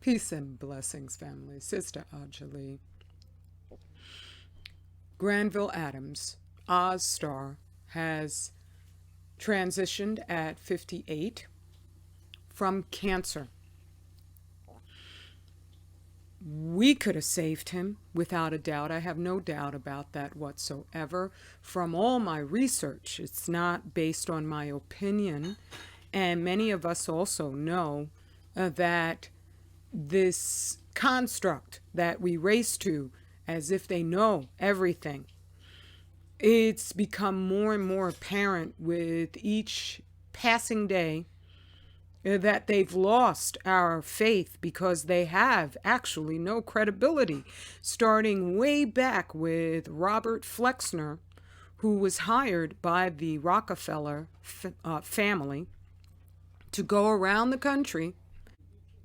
Peace and blessings, family. Sister Anjali. Granville Adams, Oz star, has transitioned at 58 from cancer. We could have saved him without a doubt. I have no doubt about that whatsoever. From all my research, it's not based on my opinion. And many of us also know that this construct that we race to as if they know everything, it's become more and more apparent with each passing day that they've lost our faith because they have actually no credibility, starting way back with Robert Flexner, who was hired by the Rockefeller family to go around the country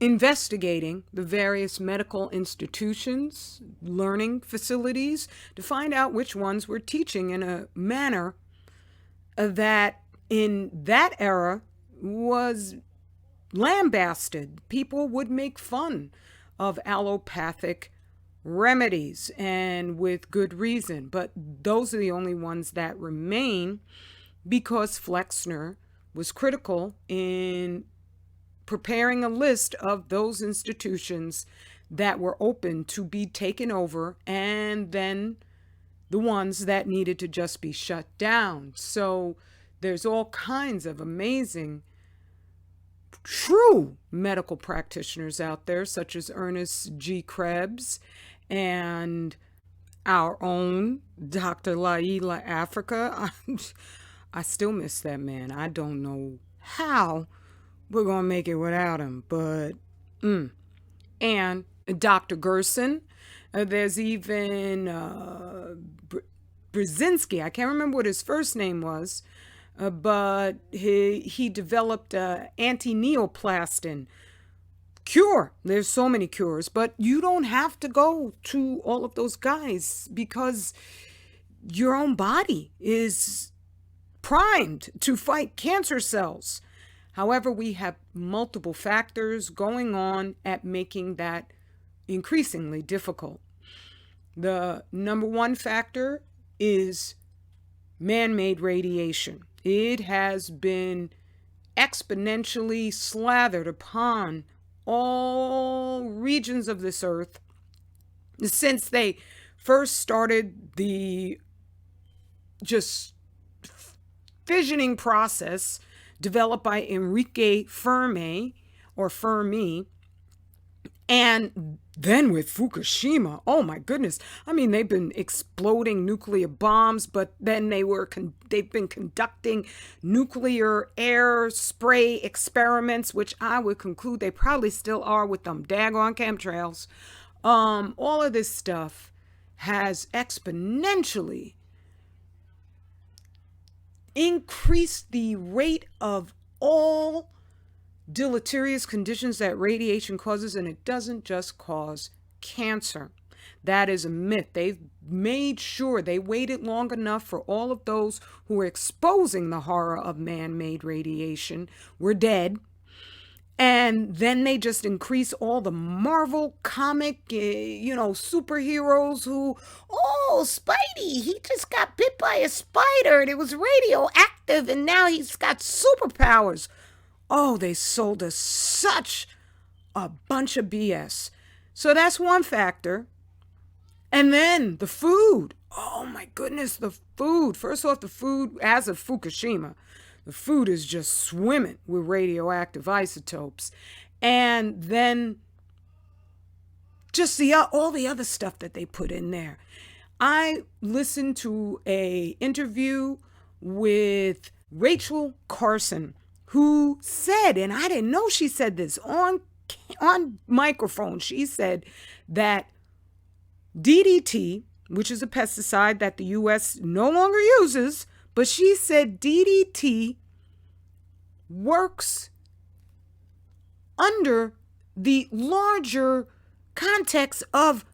investigating the various medical institutions, learning facilities, to find out which ones were teaching in a manner that in that era was lambasted. People would make fun of allopathic remedies, and with good reason. But those are the only ones that remain because Flexner was critical in preparing a list of those institutions that were open to be taken over, and then the ones that needed to just be shut down. So there's all kinds of amazing, true medical practitioners out there, such as Ernest G. Krebs and our own Dr. Laila Africa. I still miss that man. I don't know how we're going to make it without him, but and Dr. Gerson. There's even Brzezinski. I can't remember what his first name was, but he developed anti-neoplastin cure. There's so many cures, but you don't have to go to all of those guys because your own body is primed to fight cancer cells. However, we have multiple factors going on at making that increasingly difficult. The number one factor is man-made radiation. It has been exponentially slathered upon all regions of this earth since they first started the just fissioning process developed by Enrique Fermi, and then with Fukushima. Oh my goodness. I mean, they've been exploding nuclear bombs, but then they've been conducting nuclear air spray experiments, which I would conclude they probably still are with them daggone chemtrails. All of this stuff has exponentially increase the rate of all deleterious conditions that radiation causes, and it doesn't just cause cancer. That is a myth. They've made sure they waited long enough for all of those who were exposing the horror of man-made radiation were dead. And then they just increase all the Marvel comic, superheroes who, Spidey, he just got bit by a spider and it was radioactive and now he's got superpowers. Oh, they sold us such a bunch of BS. So that's one factor. And then the food. Oh my goodness, the food. First off, the food, as of Fukushima, the food is just swimming with radioactive isotopes. And then just all the other stuff that they put in there. I listened to an interview with Rachel Carson, who said, and I didn't know she said this on microphone, she said that DDT, which is a pesticide that the U.S. no longer uses, but she said DDT works under the larger context of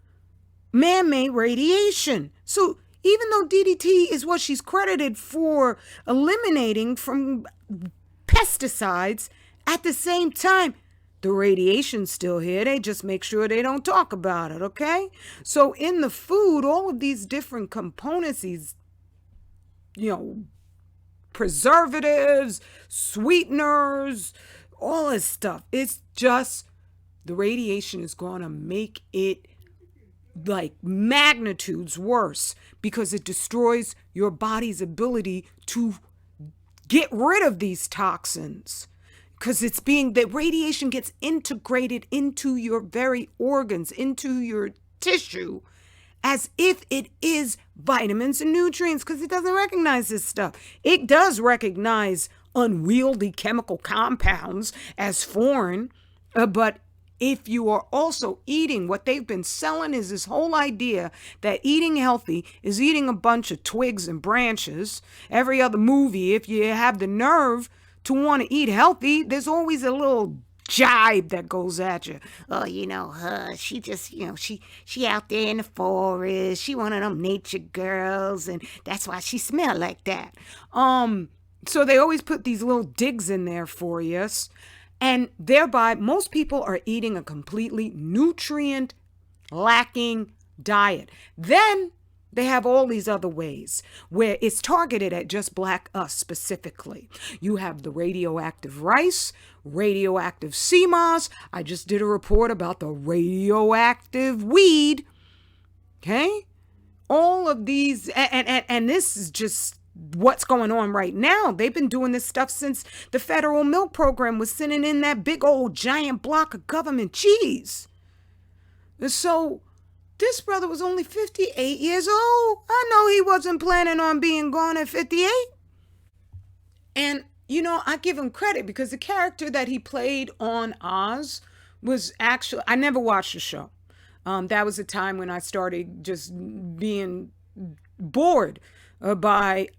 man-made radiation. So even though DDT is what she's credited for eliminating from pesticides, at the same time, The radiation's still here. They just make sure they don't talk about it, okay? So in the food, all of these different components, these, preservatives, sweeteners, all this stuff, it's just the radiation is going to make it like magnitudes worse because it destroys your body's ability to get rid of these toxins. Because the radiation gets integrated into your very organs, into your tissue, as if it is vitamins and nutrients, because it doesn't recognize this stuff. It does recognize unwieldy chemical compounds as foreign, but if you are also eating, what they've been selling is this whole idea that eating healthy is eating a bunch of twigs and branches. Every other movie, if you have the nerve to want to eat healthy, there's always a little jibe that goes at you. Oh, her, she just, she out there in the forest. She one of them nature girls, and that's why she smell like that. So they always put these little digs in there for you. And thereby, most people are eating a completely nutrient lacking diet. Then they have all these other ways where it's targeted at just Black us specifically. You have the radioactive rice, radioactive sea moss. I just did a report about the radioactive weed. Okay? All of these, and this is just what's going on right now. They've been doing this stuff since the federal milk program was sending in that big old giant block of government cheese. And so this brother was only 58 years old. I know he wasn't planning on being gone at 58. And, I give him credit because the character that he played on Oz was actually, I never watched the show. That was a time when I started just being bored by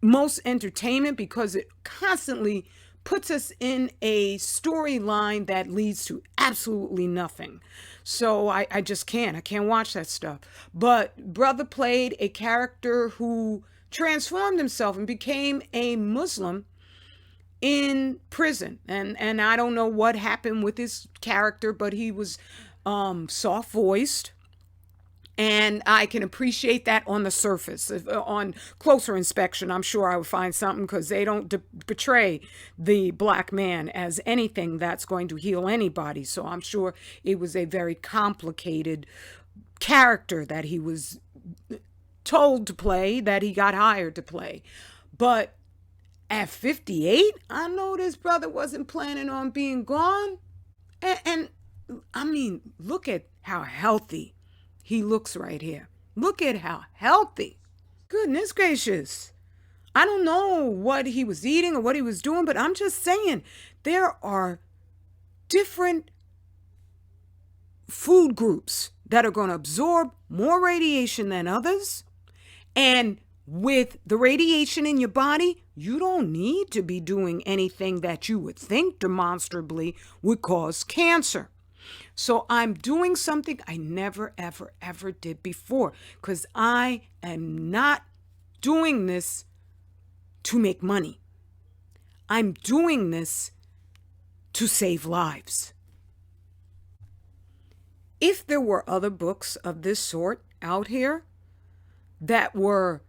most entertainment because it constantly puts us in a storyline that leads to absolutely nothing. So I just can't. I can't watch that stuff. But brother played a character who transformed himself and became a Muslim in prison. And I don't know what happened with his character, but he was soft-voiced. And I can appreciate that on the surface. On closer inspection, I'm sure I would find something because they don't portray the Black man as anything that's going to heal anybody. So I'm sure it was a very complicated character that he was told to play, that he got hired to play. But at 58, I know this brother wasn't planning on being gone. And I mean, look at how healthy he looks right here. Look at how healthy. Goodness gracious. I don't know what he was eating or what he was doing, but I'm just saying there are different food groups that are going to absorb more radiation than others. And with the radiation in your body, you don't need to be doing anything that you would think demonstrably would cause cancer. So I'm doing something I never, ever, ever did before because I am not doing this to make money. I'm doing this to save lives. If there were other books of this sort out here that were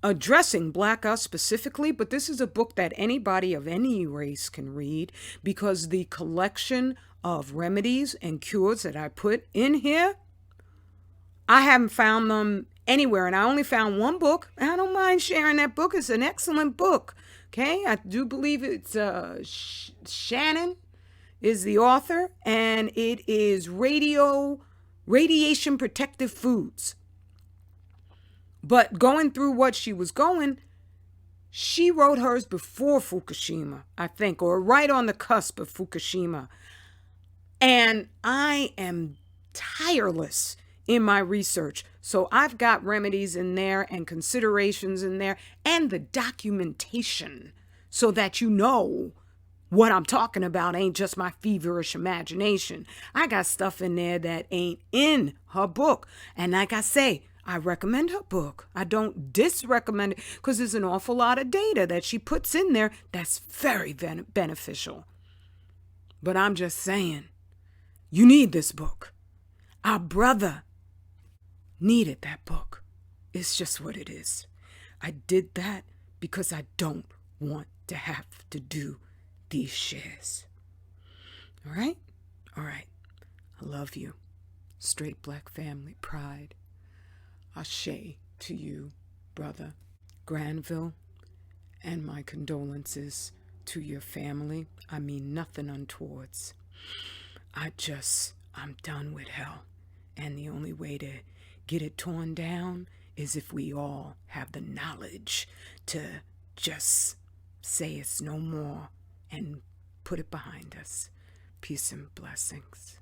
addressing Black us specifically, but this is a book that anybody of any race can read because the collection of remedies and cures that I put in here, I haven't found them anywhere. And I only found one book. I don't mind sharing that book. It's an excellent book. Okay. I do believe it's Shannon is the author, and it is Radiation Protective Foods. But going through what she was going, she wrote hers before Fukushima, I think, or right on the cusp of Fukushima. And I am tireless in my research. So I've got remedies in there and considerations in there and the documentation so that you know what I'm talking about ain't just my feverish imagination. I got stuff in there that ain't in her book. And like I say, I recommend her book. I don't disrecommend it because there's an awful lot of data that she puts in there that's very beneficial. But I'm just saying, you need this book. Our brother needed that book. It's just what it is. I did that because I don't want to have to do these shares. All right? All right. I love you. Straight black family pride. Ashe to you, brother Granville, and my condolences to your family. I mean nothing untowards. I'm done with hell. And the only way to get it torn down is if we all have the knowledge to just say it's no more and put it behind us. Peace and blessings.